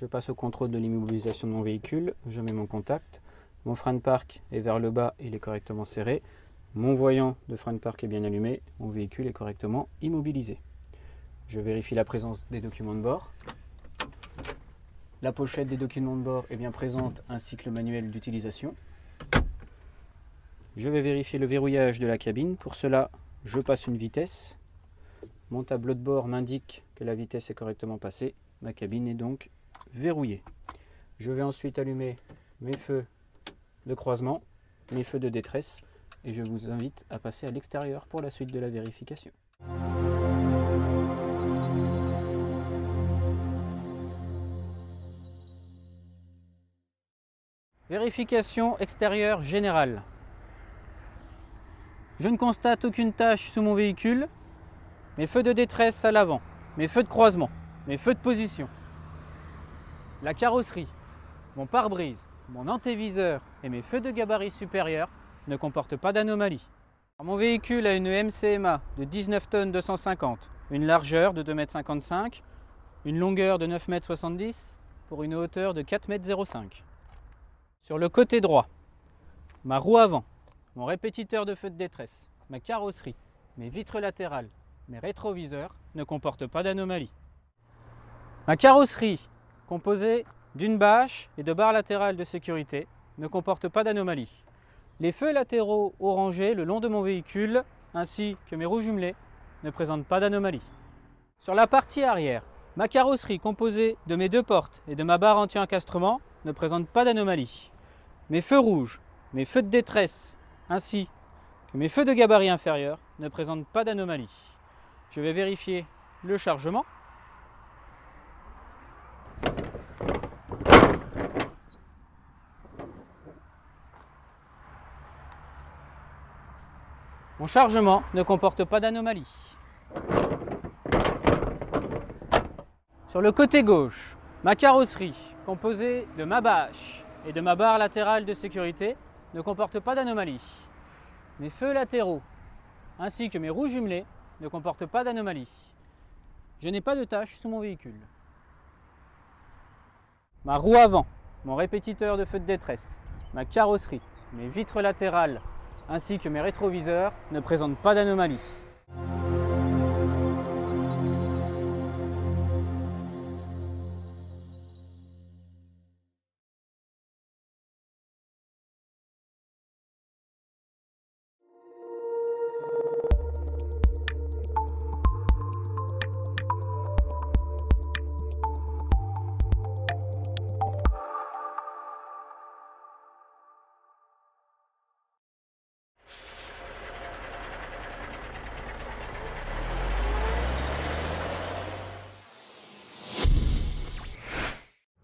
Je passe au contrôle de l'immobilisation de mon véhicule, je mets mon contact, mon frein de parc est vers le bas, il est correctement serré, mon voyant de frein de parc est bien allumé, mon véhicule est correctement immobilisé. Je vérifie la présence des documents de bord. La pochette des documents de bord est bien présente ainsi que le manuel d'utilisation. Je vais vérifier le verrouillage de la cabine. Pour cela, je passe une vitesse. Mon tableau de bord m'indique que la vitesse est correctement passée. Ma cabine est donc verrouillée. Je vais ensuite allumer mes feux de croisement, mes feux de détresse et je vous invite à passer à l'extérieur pour la suite de la vérification. Vérification extérieure générale. Je ne constate aucune tache sous mon véhicule. Mes feux de détresse à l'avant, mes feux de croisement, mes feux de position. La carrosserie, mon pare-brise, mon antéviseur et mes feux de gabarit supérieur ne comportent pas d'anomalie. Mon véhicule a une MCMA de 19 tonnes 250, une largeur de 2,55 m, une longueur de 9,70 m pour une hauteur de 4,05 m. Sur le côté droit, ma roue avant, mon répétiteur de feu de détresse, ma carrosserie, mes vitres latérales, mes rétroviseurs ne comportent pas d'anomalie. Ma carrosserie, composée d'une bâche et de barres latérales de sécurité, ne comporte pas d'anomalie. Les feux latéraux orangés le long de mon véhicule, ainsi que mes roues jumelées, ne présentent pas d'anomalie. Sur la partie arrière, ma carrosserie composée de mes deux portes et de ma barre anti-encastrement ne présente pas d'anomalie. Mes feux rouges, mes feux de détresse, ainsi que mes feux de gabarit inférieur ne présentent pas d'anomalie. Je vais vérifier le chargement. Mon chargement ne comporte pas d'anomalie. Sur le côté gauche, ma carrosserie, composée de ma bâche et de ma barre latérale de sécurité, ne comporte pas d'anomalie. Mes feux latéraux, ainsi que mes roues jumelées, ne comportent pas d'anomalie. Je n'ai pas de tache sous mon véhicule. Ma roue avant, mon répétiteur de feu de détresse, ma carrosserie, mes vitres latérales, ainsi que mes rétroviseurs ne présentent pas d'anomalie.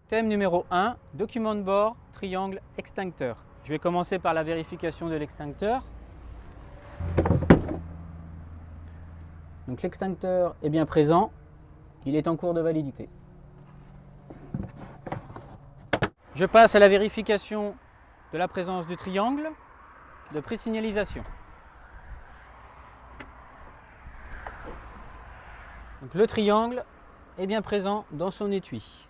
Thème numéro 1, document de bord, triangle, extincteur. Je vais commencer par la vérification de l'extincteur. Donc l'extincteur est bien présent, il est en cours de validité. Je passe à la vérification de la présence du triangle de présignalisation. Donc le triangle est bien présent dans son étui.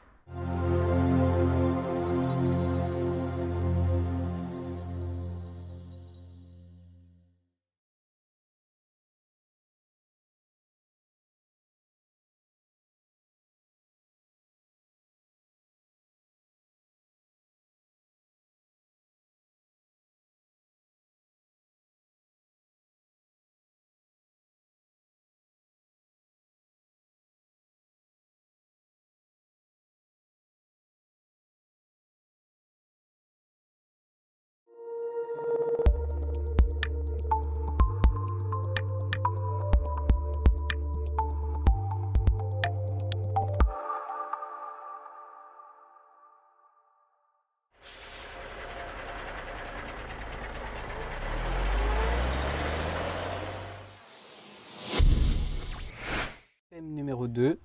Thème numéro 2,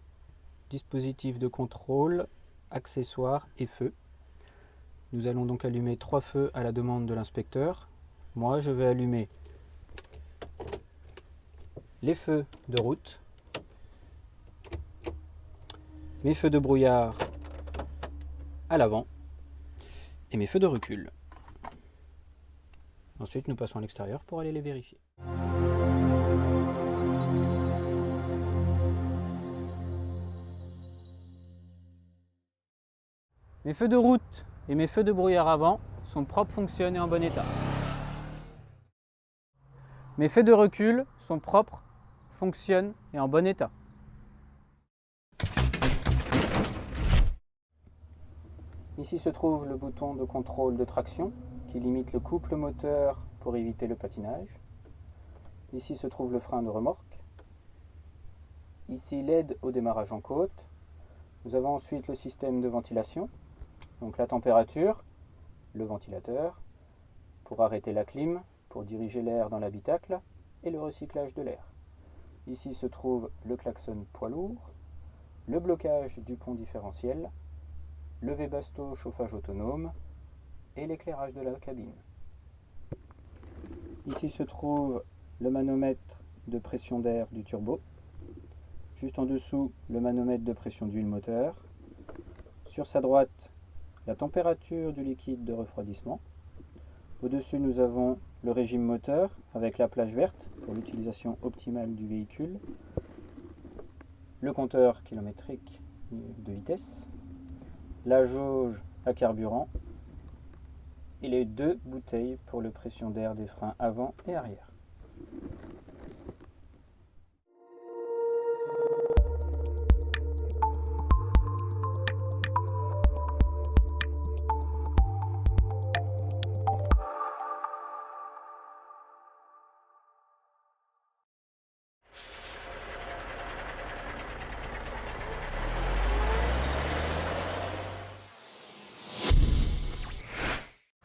dispositif de contrôle, accessoires et feux. Nous allons donc allumer 3 feux à la demande de l'inspecteur. Moi, je vais allumer les feux de route, mes feux de brouillard à l'avant et mes feux de recul. Ensuite, nous passons à l'extérieur pour aller les vérifier. Mes feux de route et mes feux de brouillard avant sont propres, fonctionnent et en bon état. Mes feux de recul sont propres, fonctionnent et en bon état. Ici se trouve le bouton de contrôle de traction qui limite le couple moteur pour éviter le patinage. Ici se trouve le frein de remorque. Ici l'aide au démarrage en côte. Nous avons ensuite le système de ventilation, donc la température, le ventilateur, pour arrêter la clim, pour diriger l'air dans l'habitacle et le recyclage de l'air. Ici se trouve le klaxon poids lourd, le blocage du pont différentiel, le Webasto chauffage autonome et l'éclairage de la cabine. Ici se trouve le manomètre de pression d'air du turbo. Juste en dessous, le manomètre de pression d'huile moteur. Sur sa droite, la température du liquide de refroidissement. Au-dessus, nous avons le régime moteur avec la plage verte pour l'utilisation optimale du véhicule. Le compteur kilométrique de vitesse. La jauge à carburant. Et les deux bouteilles pour la pression d'air des freins avant et arrière.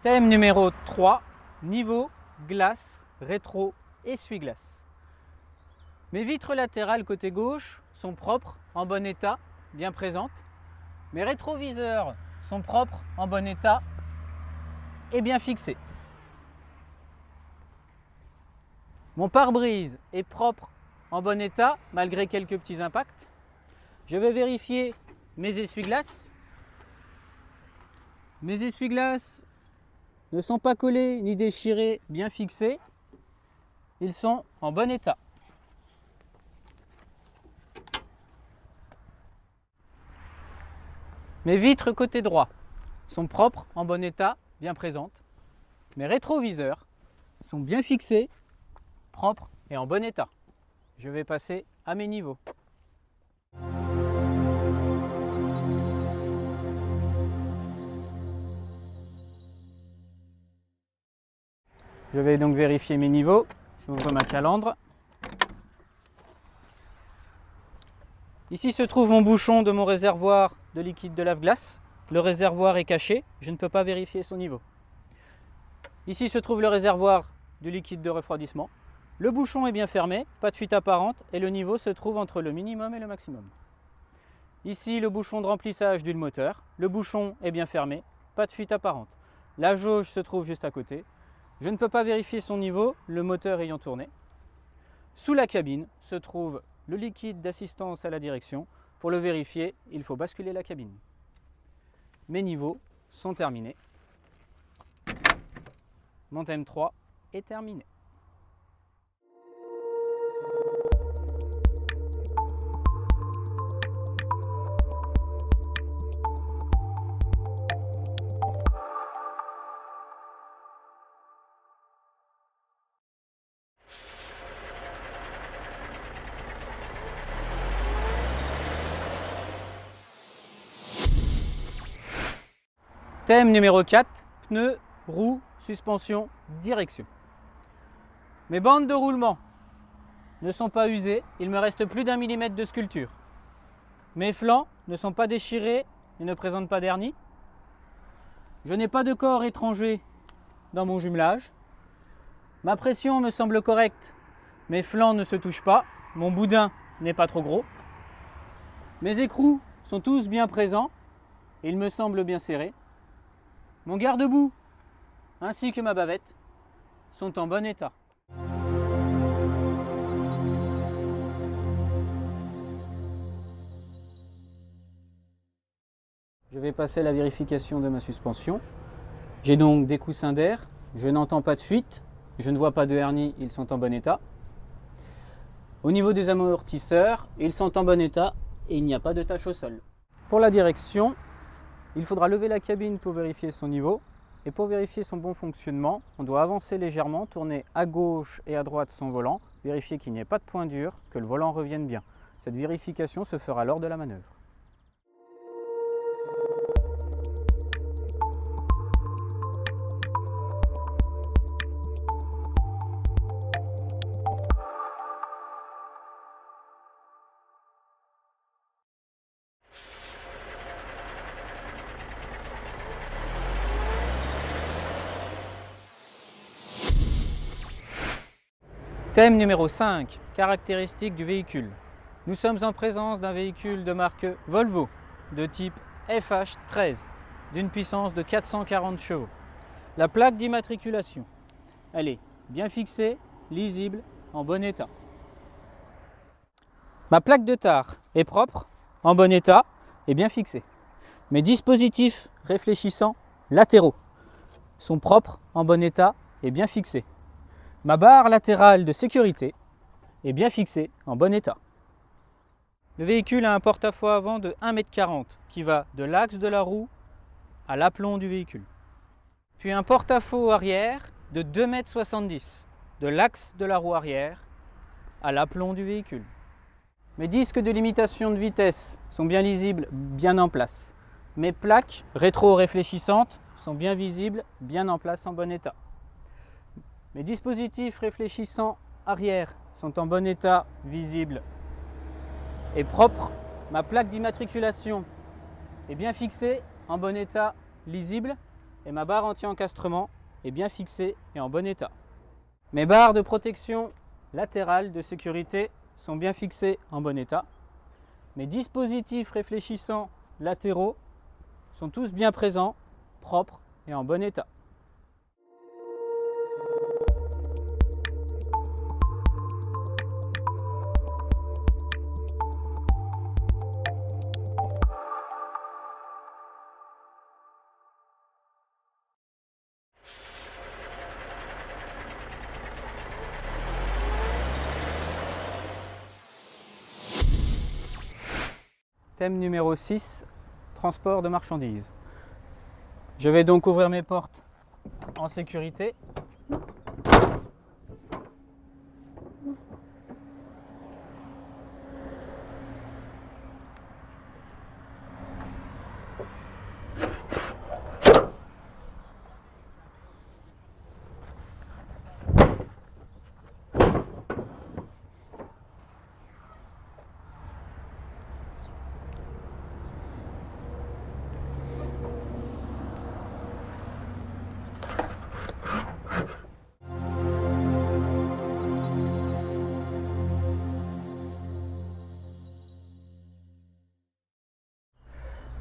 Thème numéro 3, niveau, glace, rétro, essuie-glace. Mes vitres latérales côté gauche sont propres, en bon état, bien présentes. Mes rétroviseurs sont propres, en bon état et bien fixés. Mon pare-brise est propre, en bon état, malgré quelques petits impacts. Je vais vérifier mes essuie-glaces. Mes essuie-glaces ne sont pas collés ni déchirés, bien fixés. Ils sont en bon état. Mes vitres côté droit sont propres, en bon état, bien présentes. Mes rétroviseurs sont bien fixés, propres et en bon état. Je vais passer à mes niveaux. Je vais donc vérifier mes niveaux. J'ouvre ma calandre. Ici se trouve mon bouchon de mon réservoir de liquide de lave-glace. Le réservoir est caché, je ne peux pas vérifier son niveau. Ici se trouve le réservoir du liquide de refroidissement. Le bouchon est bien fermé, pas de fuite apparente et le niveau se trouve entre le minimum et le maximum. Ici le bouchon de remplissage d'huile moteur. Le bouchon est bien fermé, pas de fuite apparente. La jauge se trouve juste à côté. Je ne peux pas vérifier son niveau, le moteur ayant tourné. Sous la cabine se trouve le liquide d'assistance à la direction. Pour le vérifier, il faut basculer la cabine. Mes niveaux sont terminés. Mon thème 3 est terminé. Thème numéro 4, pneus, roues, suspension, direction. Mes bandes de roulement ne sont pas usées, il me reste plus d'1 millimètre de sculpture. Mes flancs ne sont pas déchirés et ne présentent pas d'hernie. Je n'ai pas de corps étranger dans mon jumelage. Ma pression me semble correcte, mes flancs ne se touchent pas, mon boudin n'est pas trop gros. Mes écrous sont tous bien présents, ils me semblent bien serrés. Mon garde-boue ainsi que ma bavette sont en bon état. Je vais vais passer à la vérification de ma suspension. J'ai donc des coussins d'air, je n'entends pas de fuite, je ne vois pas de hernie, ils sont en bon état. Au niveau des amortisseurs, ils sont en bon état et il n'y a pas de tache au sol. Pour la direction, il faudra lever la cabine pour vérifier son niveau. Et pour vérifier son bon fonctionnement, on doit avancer légèrement, tourner à gauche et à droite son volant, vérifier qu'il n'y ait pas de point dur, que le volant revienne bien. Cette vérification se fera lors de la manœuvre. Thème numéro 5, caractéristiques du véhicule. Nous sommes en présence d'un véhicule de marque Volvo, de type FH13, d'une puissance de 440 chevaux. La plaque d'immatriculation, elle est bien fixée, lisible, en bon état. Ma plaque de tare est propre, en bon état et bien fixée. Mes dispositifs réfléchissants latéraux sont propres, en bon état et bien fixés. Ma barre latérale de sécurité est bien fixée, en bon état. Le véhicule a un porte-à-faux avant de 1,40 m qui va de l'axe de la roue à l'aplomb du véhicule. Puis un porte-à-faux arrière de 2,70 m de l'axe de la roue arrière à l'aplomb du véhicule. Mes disques de limitation de vitesse sont bien lisibles, bien en place. Mes plaques rétro-réfléchissantes sont bien visibles, bien en place, en bon état. Mes dispositifs réfléchissants arrière sont en bon état, visibles et propres. Ma plaque d'immatriculation est bien fixée, en bon état, lisible, et ma barre anti-encastrement est bien fixée et en bon état. Mes barres de protection latérales de sécurité sont bien fixées, en bon état. Mes dispositifs réfléchissants latéraux sont tous bien présents, propres et en bon état. Thème numéro 6, transport de marchandises. Je vais donc ouvrir mes portes en sécurité.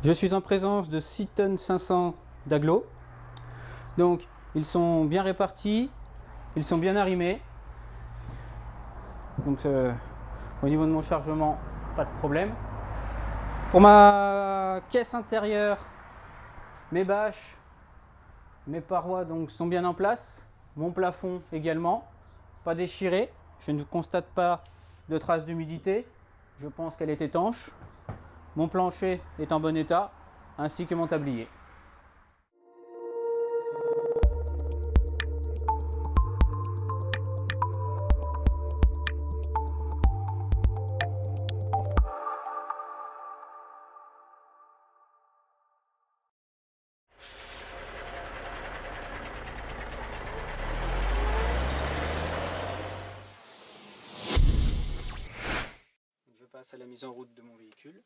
Je suis en présence de 6 tonnes 500 d'agglos. Donc ils sont bien répartis, ils sont bien arrimés. Donc au niveau de mon chargement, pas de problème. Pour ma caisse intérieure, mes bâches, mes parois donc, sont bien en place. Mon plafond également, pas déchiré. Je ne constate pas de traces d'humidité. Je pense qu'elle est étanche. Mon plancher est en bon état, ainsi que mon tablier. Je passe à la mise en route de mon véhicule.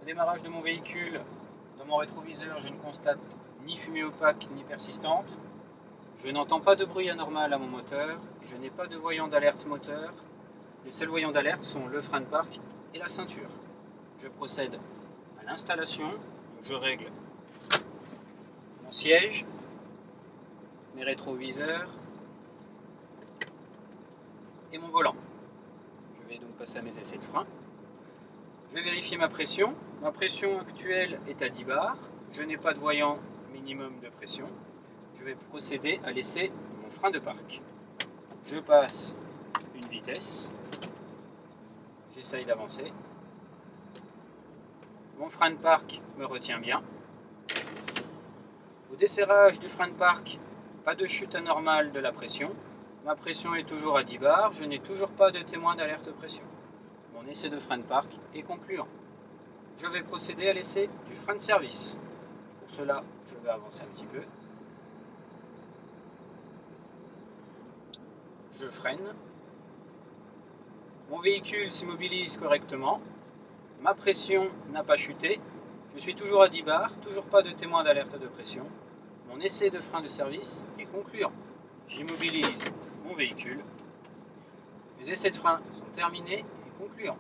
Au démarrage de mon véhicule, dans mon rétroviseur, je ne constate ni fumée opaque ni persistante. Je n'entends pas de bruit anormal à mon moteur et je n'ai pas de voyant d'alerte moteur. Les seuls voyants d'alerte sont le frein de parc et la ceinture. Je procède à l'installation, je règle mon siège, mes rétroviseurs et mon volant. Je vais donc passer à mes essais de frein. Je vais vérifier ma pression. Ma pression actuelle est à 10 bars. Je n'ai pas de voyant minimum de pression. Je vais procéder à l'essai de mon frein de parc. Je passe une vitesse. J'essaye d'avancer. Mon frein de parc me retient bien. Au desserrage du frein de parc, pas de chute anormale de la pression. Ma pression est toujours à 10 bars. Je n'ai toujours pas de témoin d'alerte pression. Mon essai de frein de parc est concluant. Je vais procéder à l'essai du frein de service. Pour cela, je vais avancer un petit peu. Je freine. Mon véhicule s'immobilise correctement. Ma pression n'a pas chuté. Je suis toujours à 10 bars, toujours pas de témoin d'alerte de pression. Mon essai de frein de service est concluant. J'immobilise mon véhicule. Mes essais de frein sont terminés et concluants.